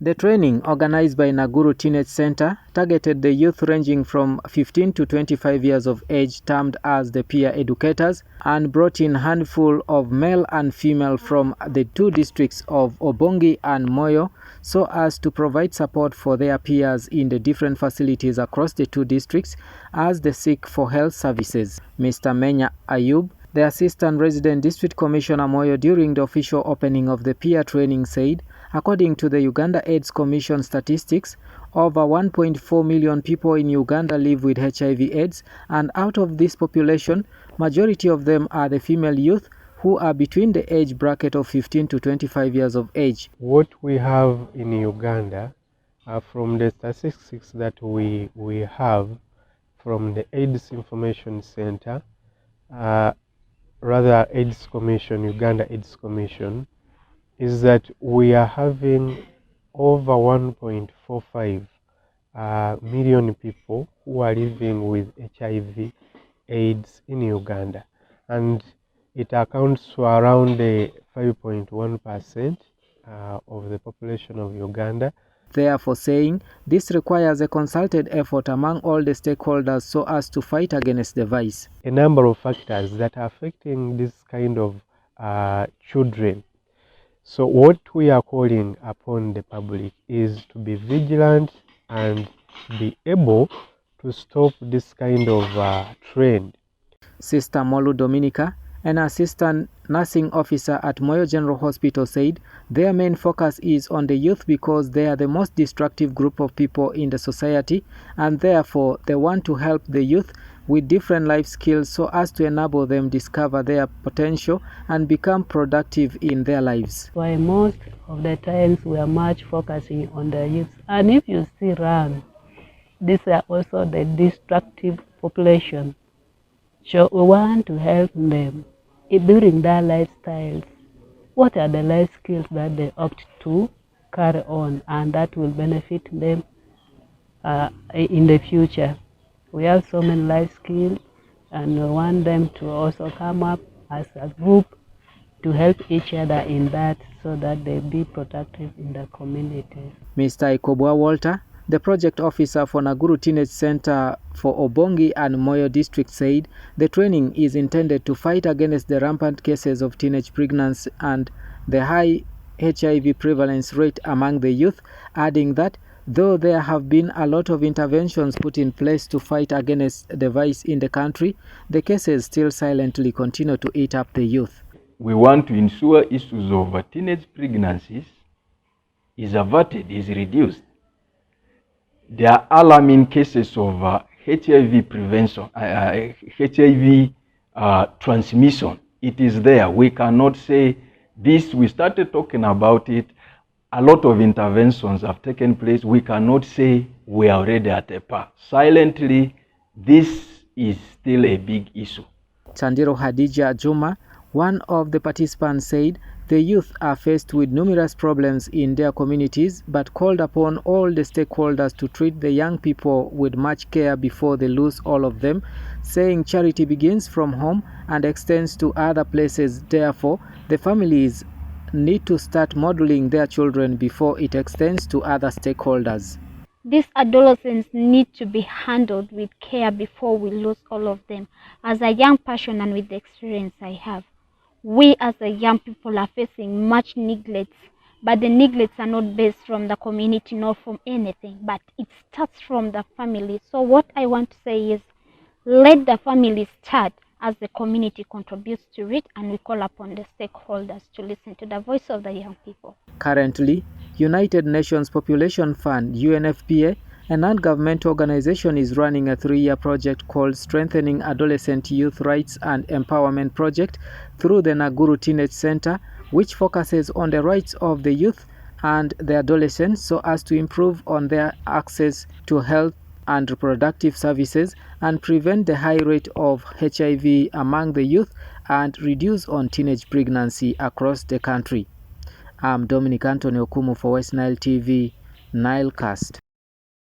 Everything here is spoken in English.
The training, organized by Naguru Teenage Center, targeted the youth ranging from 15 to 25 years of age, termed as the peer educators, and brought in a handful of male and female from the two districts of Obongi and Moyo, so as to provide support for their peers in the different facilities across the two districts as they seek for health services. Mr. Menya Ayub, the Assistant Resident District Commissioner Moyo, during the official opening of the peer training, said, according to the Uganda AIDS Commission statistics, over 1.4 million people in Uganda live with HIV/AIDS, and out of this population, majority of them are the female youth who are between the age bracket of 15 to 25 years of age. What we have in Uganda, from the statistics that we have from the AIDS Information Center, rather AIDS Commission, Uganda AIDS Commission, is that we are having over 1.45 million people who are living with HIV AIDS in Uganda, and it accounts for around 5.1% of the population of Uganda. Therefore saying, this requires a concerted effort among all the stakeholders so as to fight against the vice. A number of factors that are affecting this kind of children. So what we are calling upon the public is to be vigilant and be able to stop this kind of trend. Sister Molu Dominica, an assistant nursing officer at Moyo General Hospital, said their main focus is on the youth because they are the most destructive group of people in the society, and therefore they want to help the youth with different life skills so as to enable them discover their potential and become productive in their lives. Why most of the times we are much focusing on the youth, and if you see around, these are also the destructive population. So we want to help them during their lifestyles. What are the life skills that they opt to carry on and that will benefit them in the future? We have so many life skills, and we want them to also come up as a group to help each other in that so that they be productive in the community. Mr. Ikobwa Walter, the project officer for Naguru Teenage Center for Obongi and Moyo district, said the training is intended to fight against the rampant cases of teenage pregnancy and the high HIV prevalence rate among the youth, adding that though there have been a lot of interventions put in place to fight against the vice in the country, the cases still silently continue to eat up the youth. We want to ensure issues of teenage pregnancies is averted, is reduced. There are alarming cases of HIV prevention, HIV transmission. It is there. We cannot say this. We started talking about it. A lot of interventions have taken place. We cannot say we are already at a par. Silently, this is still a big issue. Chandiro Hadija Juma, one of the participants, said the youth are faced with numerous problems in their communities, but called upon all the stakeholders to treat the young people with much care before they lose all of them, saying charity begins from home and extends to other places. Therefore, the families need to start modeling their children before it extends to other stakeholders. These adolescents need to be handled with care before we lose all of them. As a young person and with the experience I have, we as a young people are facing much neglects, but the neglects are not based from the community, not from anything, but it starts from the family. So what I want to say is, let the family start as the community contributes to it, and we call upon the stakeholders to listen to the voice of the young people. Currently, United Nations Population Fund, UNFPA, a non-governmental organization, is running a 3-year project called Strengthening Adolescent Youth Rights and Empowerment Project through the Naguru Teenage Center, which focuses on the rights of the youth and the adolescents so as to improve on their access to health and reproductive services and prevent the high rate of HIV among the youth and reduce on teenage pregnancy across the country. I'm Dominic Anthony Okumu for West Nile TV, Nilecast.